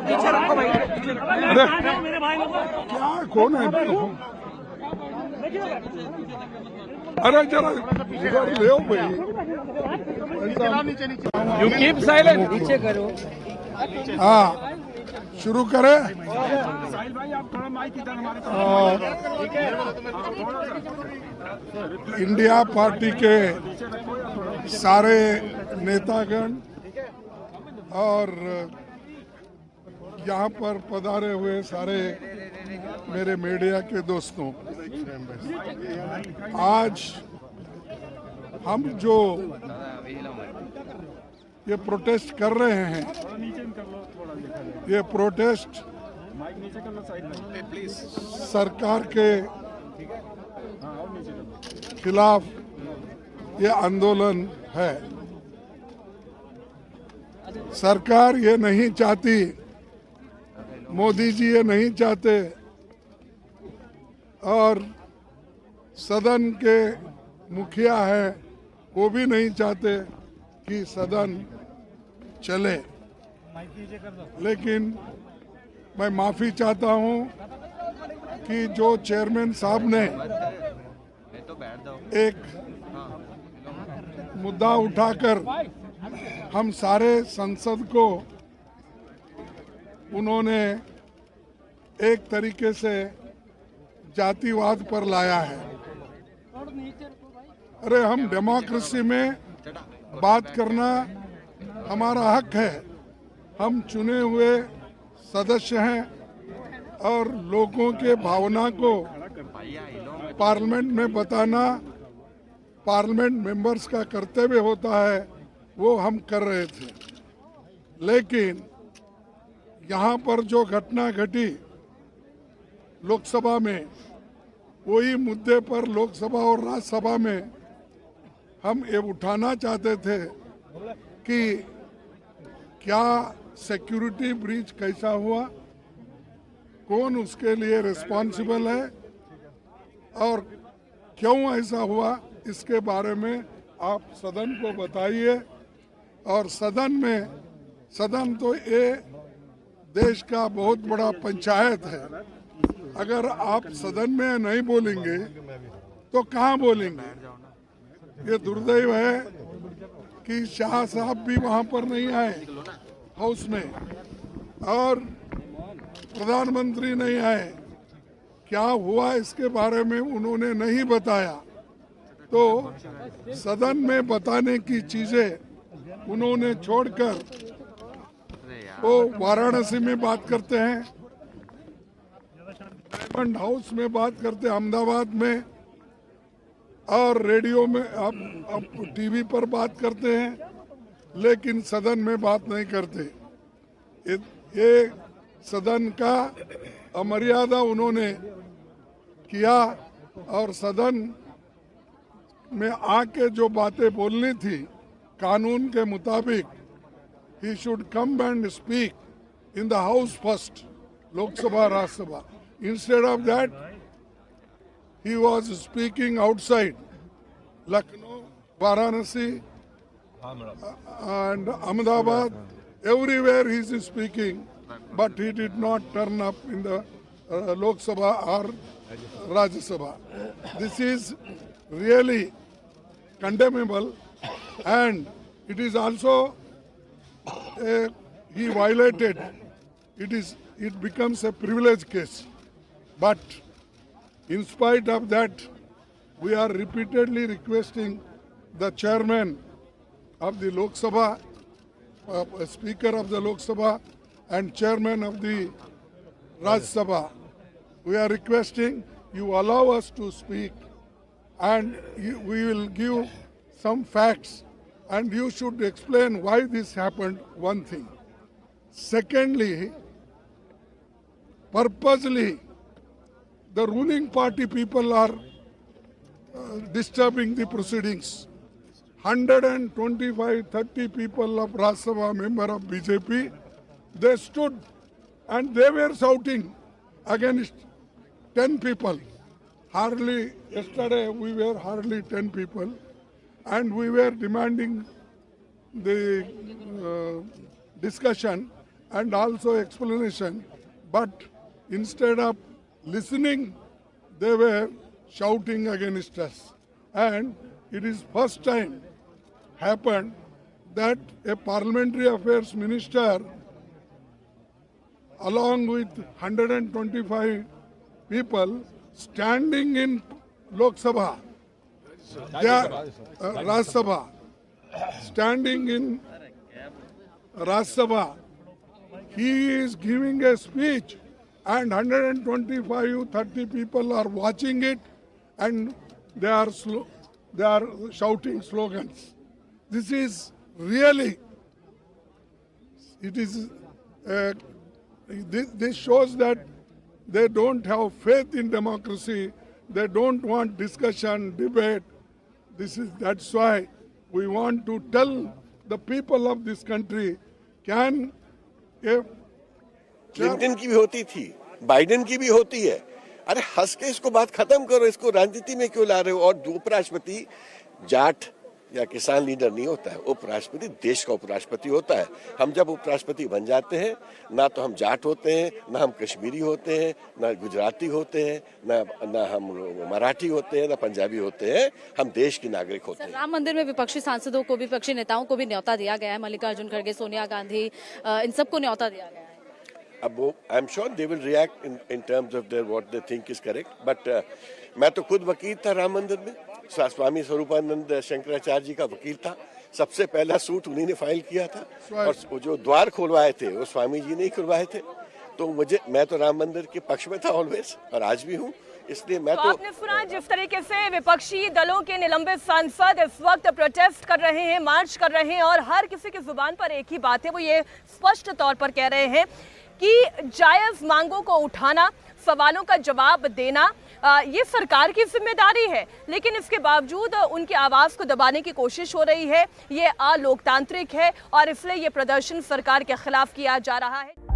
पीछे रखो भाई। अरे क्या कौन है? अरे जरा इधर ले आओ भाई। You keep silent. पीछे करो। हाँ शुरू करें। साहिल भाई आप थोड़ा माइक इधर हमारे इंडिया पार्टी के सारे नेतागण और यहाँ पर पधारे हुए सारे मेरे मीडिया के दोस्तों, आज हम जो ये प्रोटेस्ट कर रहे हैं, ये प्रोटेस्ट सरकार के खिलाफ ये आंदोलन है। सरकार ये नहीं चाहती, मोदी जी ये नहीं चाहते और सदन के मुखिया हैं वो भी नहीं चाहते कि सदन चले। लेकिन मैं माफी चाहता हूं कि जो चेयरमैन साहब ने एक मुद्दा उठाकर हम सारे संसद को उन्होंने एक तरीके से जातिवाद पर लाया है। अरे हम डेमोक्रेसी में बात करना हमारा हक है। हम चुने हुए सदस्य हैं और लोगों के भावना को पार्लियामेंट में बताना पार्लियामेंट मेंबर्स का कर्तव्य होता है, वो हम कर रहे थे। लेकिन यहाँ पर जो घटना घटी लोकसभा में, वही मुद्दे पर लोकसभा और राज्यसभा में हम ये उठाना चाहते थे कि क्या सिक्योरिटी ब्रीच कैसा हुआ, कौन उसके लिए रिस्पॉन्सिबल है और क्यों ऐसा हुआ, इसके बारे में आप सदन को बताइए। और सदन तो ये देश का बहुत बड़ा पंचायत है। अगर आप सदन में नहीं बोलेंगे तो कहाँ बोलेंगे? ये दुर्दैव है कि शाह साहब भी वहाँ पर नहीं आए हाउस में और प्रधानमंत्री नहीं आए। क्या हुआ इसके बारे में उन्होंने नहीं बताया। तो सदन में बताने की चीजें उन्होंने छोड़कर वो वाराणसी में बात करते हैं, डायमंड हाउस में बात करते हैं, अहमदाबाद में, और रेडियो में आप टीवी पर बात करते हैं, लेकिन सदन में बात नहीं करते। ये सदन का अमर्यादा उन्होंने किया और सदन में आके जो बातें बोलनी थी कानून के मुताबिक, he should come and speak in the house first, Lok Sabha, Rajya Sabha. Instead of that, he was speaking outside Lucknow, Varanasi, and Ahmedabad. Everywhere he is speaking, but he did not turn up in the Lok Sabha or Rajya Sabha. This is really condemnable, and it is also he violated. It becomes a privilege case. But in spite of that, we are repeatedly requesting the chairman of the Lok Sabha, Speaker of the Lok Sabha, and chairman of the Rajya Sabha. We are requesting you allow us to speak, and we will give some facts, and you should explain why this happened, one thing. Secondly, purposely, the ruling party people are disturbing the proceedings. 125-30 people of Rajya Sabha, member of BJP, they stood and they were shouting against 10 people. Hardly, yesterday we were hardly 10 people, and we were demanding the discussion, and also explanation, but instead of listening, they were shouting against us. And it is first time happened that a parliamentary affairs minister along with 125 people standing in Lok Sabha, Raj Sabha, standing in Raj Sabha, he is giving a speech and 125-30 people are watching it and they are shouting slogans. This is really, it is, this shows that they don't have faith in democracy. They don't want discussion, debate. That's why we want to tell the people of this country, can a Clinton की भी होती थी, Biden की भी होती है। अरे हंस के इसको बात खत्म करो, इसको राजनीति में क्यों ला रहे हो? और उपराष्ट्रपति जाट या किसान लीडर नहीं होता है, उपराष्ट्रपति देश का उपराष्ट्रपति होता है। हम जब उपराष्ट्रपति बन जाते हैं, ना तो हम जाट होते हैं, ना हम कश्मीरी होते हैं, ना गुजराती होते हैं, ना हम मराठी होते हैं, ना पंजाबी होते हैं, हम देश के नागरिक होते हैं। राम मंदिर में विपक्षी सांसदों को भी, विपक्षी नेताओं को भी न्योता दिया गया है। मल्लिकार्जुन खड़गे, सोनिया गांधी, इन सबको न्योता दिया गया है। अब वो I am sure they will react in terms of their what they think is correct, but मैं तो खुद वकील था राम मंदिर में, स्वामी स्वरूपानंद शंकराचार्य जी का वकील था। सबसे पहला सूट उन्हीं ने फाइल किया था और जो द्वार खुलवाए थे वो स्वामी जी ने ही खुलवाए थे। तो मैं तो राम मंदिर के पक्ष में था ऑलवेज और आज भी हूँ, इसलिए मैं तो आपने सुना जिस तरीके से विपक्षी दलों के निलंबित सांसद इस वक्त प्रोटेस्ट कर रहे हैं, मार्च कर रहे हैं और हर किसी की जुबान पर एक ही बात है, वो ये स्पष्ट तौर पर कह रहे हैं कि जायज मांगों को उठाना, सवालों का जवाब देना ये सरकार की जिम्मेदारी है, लेकिन इसके बावजूद उनकी आवाज को दबाने की कोशिश हो रही है। ये अलोकतांत्रिक है और इसलिए ये प्रदर्शन सरकार के खिलाफ किया जा रहा है।